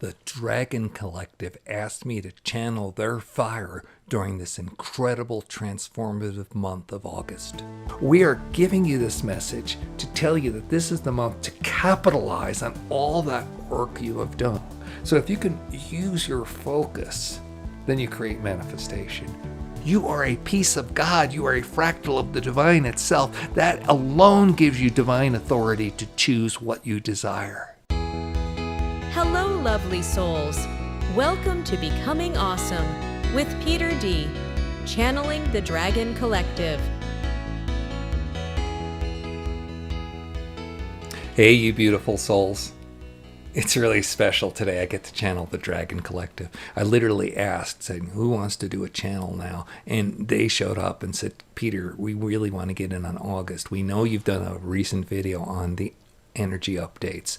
the Dragon Collective asked me to channel their fire during this incredible transformative month of August. We are giving you this message to tell you that this is the month to capitalize on all that work you have done. So if you can use your focus, then you create manifestation. You are a piece of God. You are a fractal of the divine itself. That alone gives you divine authority to choose what you desire. Hello, lovely souls. Welcome to Becoming Awesome with Peter D., channeling the Dragon Collective. Hey, you beautiful souls. It's really special today. I get to channel the Dragon Collective. I literally asked, saying, who wants to do a channel now? And they showed up and said, Peter, we really want to get in on August. We know you've done a recent video on the energy updates,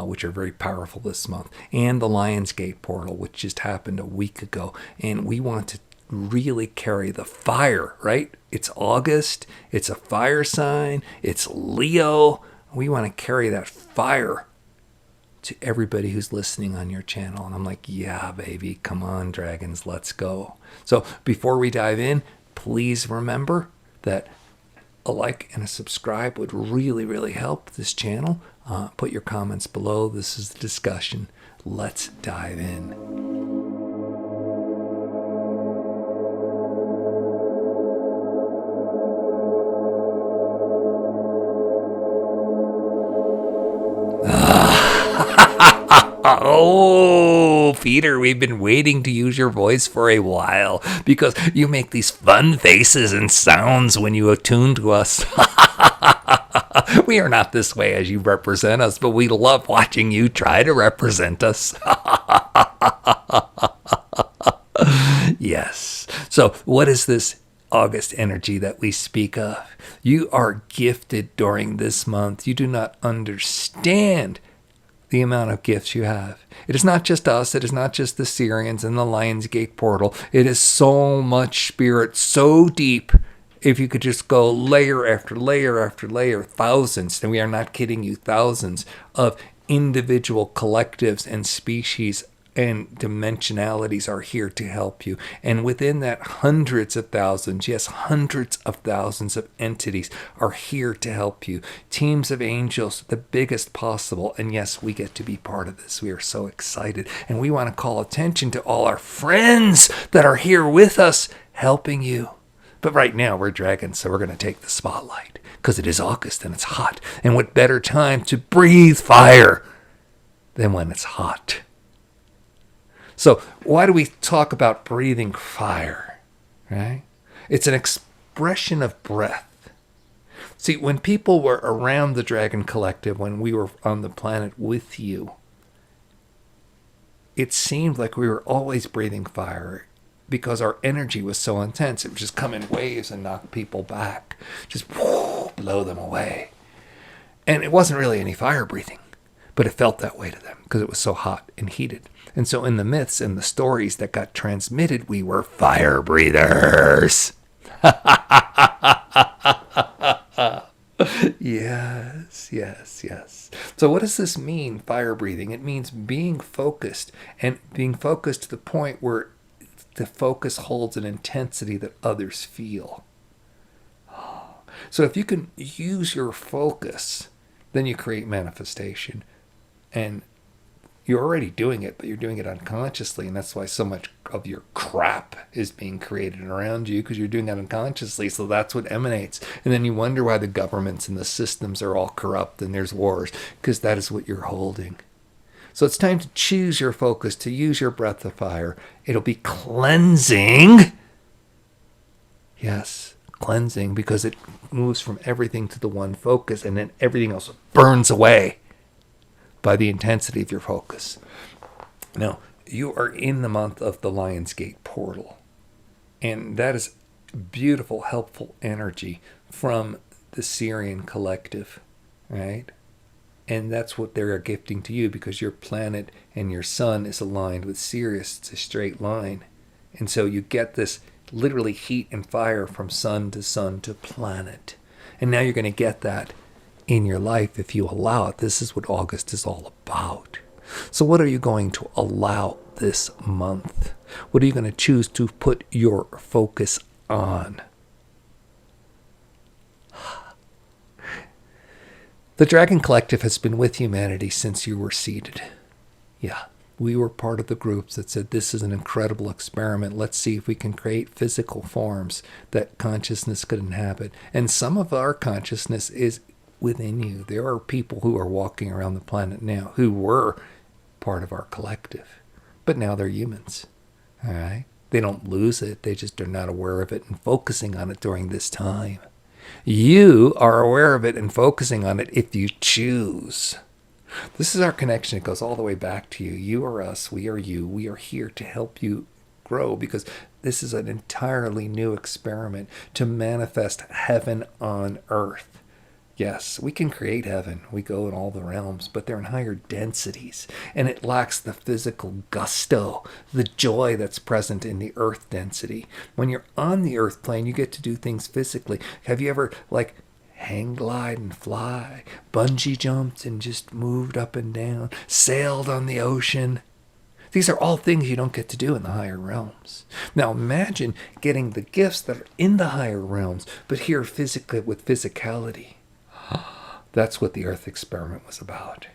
which are very powerful this month, and the Lionsgate portal, which just happened a week ago. And we want to really carry the fire, right? It's August. It's a fire sign. It's Leo. We want to carry that fire to everybody who's listening on your channel. And I'm like, yeah, baby, come on, dragons, let's go. So before we dive in, please remember that a like and a subscribe would really, really help this channel. Put your comments below. This is the discussion. Let's dive in. Oh, Peter, we've been waiting to use your voice for a while because you make these fun faces and sounds when you attune to us. We are not this way as you represent us, but we love watching you try to represent us. Yes. So what is this August energy that we speak of? You are gifted during this month. You do not understand the amount of gifts you have. It is not just us. It is not just the Sirians and the Lionsgate portal. It is so much spirit, so deep. If you could just go layer after layer after layer, thousands, and we are not kidding you, thousands of individual collectives and species and dimensionalities are here to help you. And within that, hundreds of thousands, yes, hundreds of thousands of entities are here to help you. Teams of angels, the biggest possible. And yes, we get to be part of this. We are so excited. And we want to call attention to all our friends that are here with us, helping you. But right now, we're dragons, so we're going to take the spotlight because it is August and it's hot. And what better time to breathe fire than when it's hot? So why do we talk about breathing fire, right? It's an expression of breath. See, when people were around the Dragon Collective, when we were on the planet with you, it seemed like we were always breathing fire because our energy was so intense. It would just come in waves and knock people back, just blow them away. And it wasn't really any fire breathing, but it felt that way to them because it was so hot and heated. And so in the myths and the stories that got transmitted, we were fire breathers. Yes, yes, yes. So what does this mean, fire breathing? It means being focused, and being focused to the point where the focus holds an intensity that others feel. So if you can use your focus, then you create manifestation. And you're already doing it, but you're doing it unconsciously, and that's why so much of your crap is being created around you, because you're doing that unconsciously, so that's what emanates. And then you wonder why the governments and the systems are all corrupt and there's wars, because that is what you're holding. So it's time to choose your focus, to use your breath of fire. It'll be cleansing. Yes, cleansing, because it moves from everything to the one focus, and then everything else burns away by the intensity of your focus. Now, you are in the month of the Lionsgate portal, and that is beautiful, helpful energy from the Syrian collective, right? And that's what they're gifting to you, because your planet and your sun is aligned with Sirius. It's a straight line. And so you get this literally heat and fire from sun to planet. And now you're going to get that in your life if you allow it. This is what August is all about. So what are you going to allow this month? What are you going to choose to put your focus on? The Dragon Collective has been with humanity since you were seeded. Yeah, we were part of the groups that said this is an incredible experiment. Let's see if we can create physical forms that consciousness could inhabit. And some of our consciousness is within you. There are people who are walking around the planet now who were part of our collective, but now they're humans. All right? They don't lose it. They just are not aware of it and focusing on it during this time. You are aware of it and focusing on it if you choose. This is our connection. It goes all the way back to you. You are us. We are you. We are here to help you grow because this is an entirely new experiment to manifest heaven on earth. Yes, we can create heaven. We go in all the realms, but they're in higher densities. And it lacks the physical gusto, the joy that's present in the earth density. When you're on the earth plane, you get to do things physically. Have you ever, hang glide and fly, bungee jumped and just moved up and down, sailed on the ocean? These are all things you don't get to do in the higher realms. Now imagine getting the gifts that are in the higher realms, but here physically with physicality. That's what the Earth experiment was about.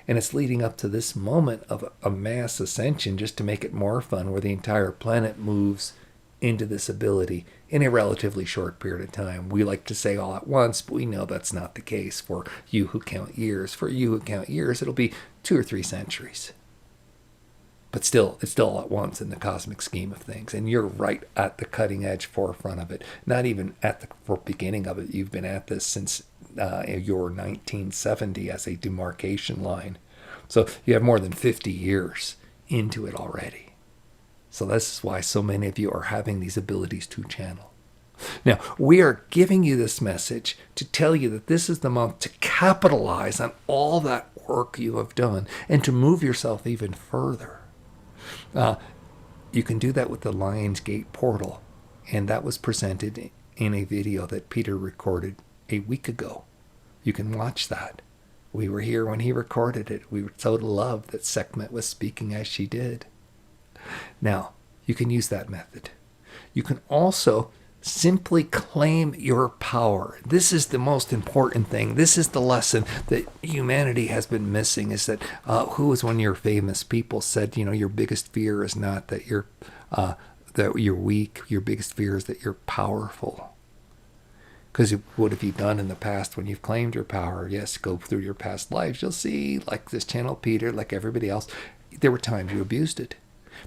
And it's leading up to this moment of a mass ascension just to make it more fun, where the entire planet moves into this ability in a relatively short period of time. We like to say all at once, but we know that's not the case for you who count years. For you who count years, it'll be 2 or 3 centuries. But still, it's still all at once in the cosmic scheme of things. And you're right at the cutting edge forefront of it. Not even at the beginning of it. You've been at this since your 1970 as a demarcation line. So you have more than 50 years into it already. So this is why so many of you are having these abilities to channel. Now, we are giving you this message to tell you that this is the month to capitalize on all that work you have done and to move yourself even further. You can do that with the Lion's Gate portal, and that was presented in a video that Peter recorded a week ago. You can watch that. We were here when he recorded it. We were so loved that Sekhmet was speaking as she did. Now, you can use that method. You can also simply claim your power. This is the most important thing. This is the lesson that humanity has been missing, is that who was one of your famous people said, your biggest fear is not that you're weak. Your biggest fear is that you're powerful. Because what have you done in the past when you've claimed your power? Yes, go through your past lives. You'll see, like this channel Peter, like everybody else, there were times you abused it.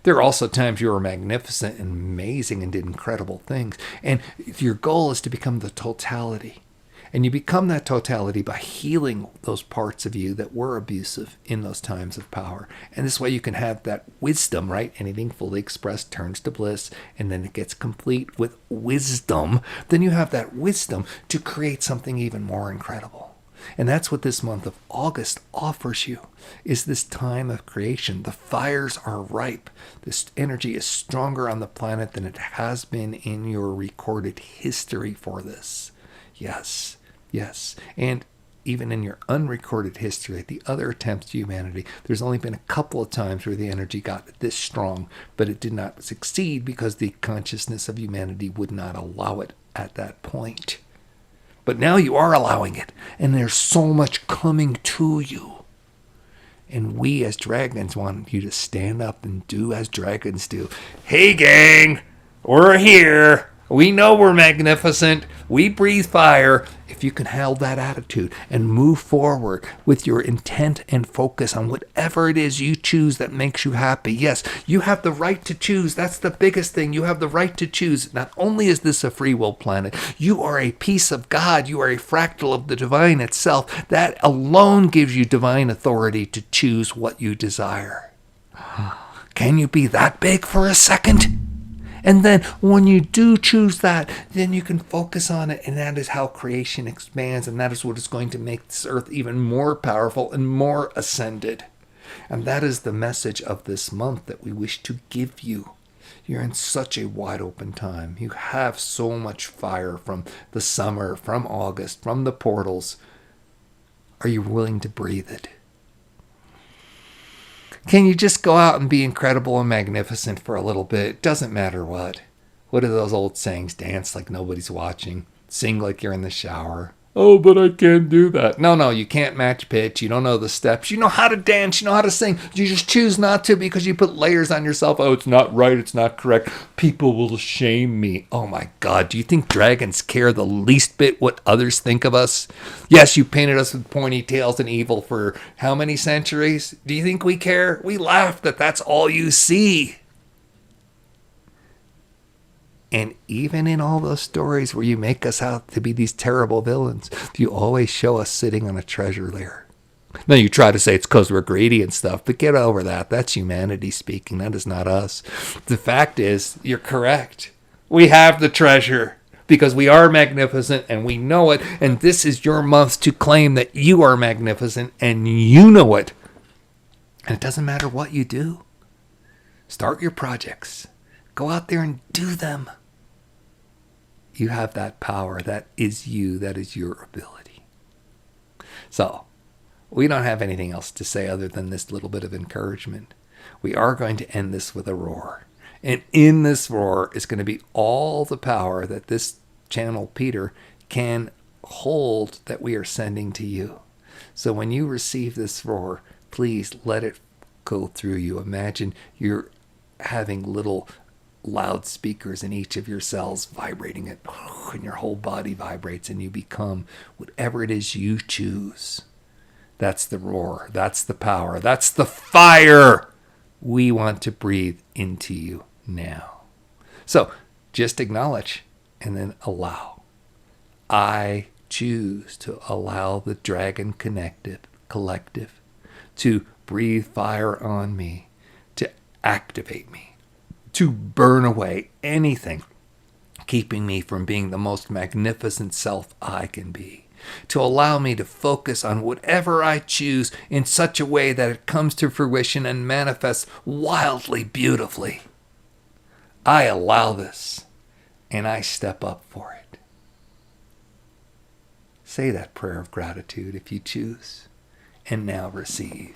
There are also times you were magnificent and amazing and did incredible things. And your goal is to become the totality. And you become that totality by healing those parts of you that were abusive in those times of power. And this way you can have that wisdom, right? Anything fully expressed turns to bliss, and then it gets complete with wisdom. Then you have that wisdom to create something even more incredible. And that's what this month of August offers you, is this time of creation. The fires are ripe. This energy is stronger on the planet than it has been in your recorded history for this. Yes, yes. And even in your unrecorded history, the other attempts to humanity, there's only been a couple of times where the energy got this strong, but it did not succeed because the consciousness of humanity would not allow it at that point. But now you are allowing it, and there's so much coming to you. And we as dragons want you to stand up and do as dragons do. Hey gang, we're here. We know we're magnificent. We breathe fire. If you can hold that attitude and move forward with your intent and focus on whatever it is you choose that makes you happy. Yes, you have the right to choose. That's the biggest thing. You have the right to choose. Not only is this a free will planet, you are a piece of God. You are a fractal of the divine itself. That alone gives you divine authority to choose what you desire. Can you be that big for a second? And then when you do choose that, then you can focus on it. And that is how creation expands. And that is what is going to make this earth even more powerful and more ascended. And that is the message of this month that we wish to give you. You're in such a wide open time. You have so much fire from the summer, from August, from the portals. Are you willing to breathe it? Can you just go out and be incredible and magnificent for a little bit? It doesn't matter what. What are those old sayings? Dance like nobody's watching. Sing like you're in the shower. Oh, but I can't do that. No, you can't match pitch. You don't know the steps. You know how to dance. You know how to sing. You just choose not to because you put layers on yourself. Oh, it's not right. It's not correct. People will shame me. Oh my God. Do you think dragons care the least bit what others think of us? Yes, you painted us with pointy tails and evil for how many centuries? Do you think we care? We laugh that that's all you see. And even in all those stories where you make us out to be these terrible villains, you always show us sitting on a treasure lair. Now you try to say it's because we're greedy and stuff, but get over that. That's humanity speaking. That is not us. The fact is, you're correct. We have the treasure because we are magnificent and we know it. And this is your month to claim that you are magnificent and you know it. And it doesn't matter what you do. Start your projects. Go out there and do them. You have that power. That is you. That is your ability. So, we don't have anything else to say other than this little bit of encouragement. We are going to end this with a roar. And in this roar is going to be all the power that this channel, Peter, can hold that we are sending to you. So when you receive this roar, please let it go through you. Imagine you're having little loudspeakers in each of your cells vibrating it, and your whole body vibrates and you become whatever it is you choose. That's the roar. That's the power. That's the fire we want to breathe into you now. So just acknowledge and then allow. I choose to allow the Dragon Collective to breathe fire on me, to activate me, to burn away anything keeping me from being the most magnificent self I can be, to allow me to focus on whatever I choose in such a way that it comes to fruition and manifests wildly beautifully. I allow this, and I step up for it. Say that prayer of gratitude if you choose, and now receive.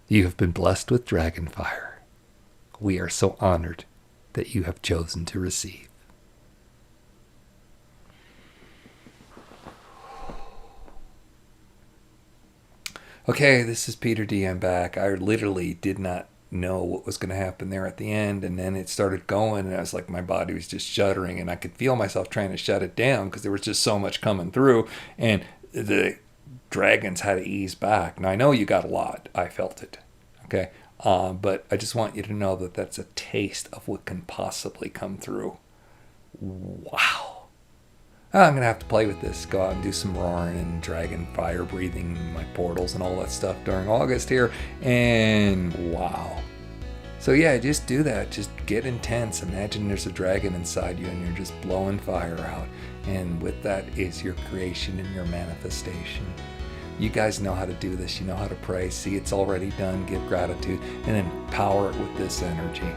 You have been blessed with dragon fire. We are so honored that you have chosen to receive. Okay, this is Peter D. I'm back. I literally did not know what was going to happen there at the end, and then it started going, and I was like, my body was just shuddering, and I could feel myself trying to shut it down because there was just so much coming through, and the dragons had to ease back. Now, I know you got a lot. I felt it. Okay? But I just want you to know that that's a taste of what can possibly come through. Wow. I'm going to have to play with this. Go out and do some roaring and dragon fire breathing, my portals and all that stuff during August here. And wow. So yeah, just do that. Just get intense. Imagine there's a dragon inside you and you're just blowing fire out. And with that is your creation and your manifestation. You guys know how to do this. You know how to pray. See, it's already done. Give gratitude and then power it with this energy.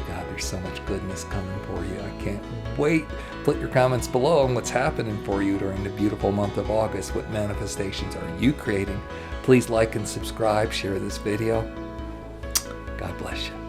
God, there's so much goodness coming for you. I can't wait. Put your comments below on what's happening for you during the beautiful month of August. What manifestations are you creating? Please like and subscribe. Share this video. God bless you.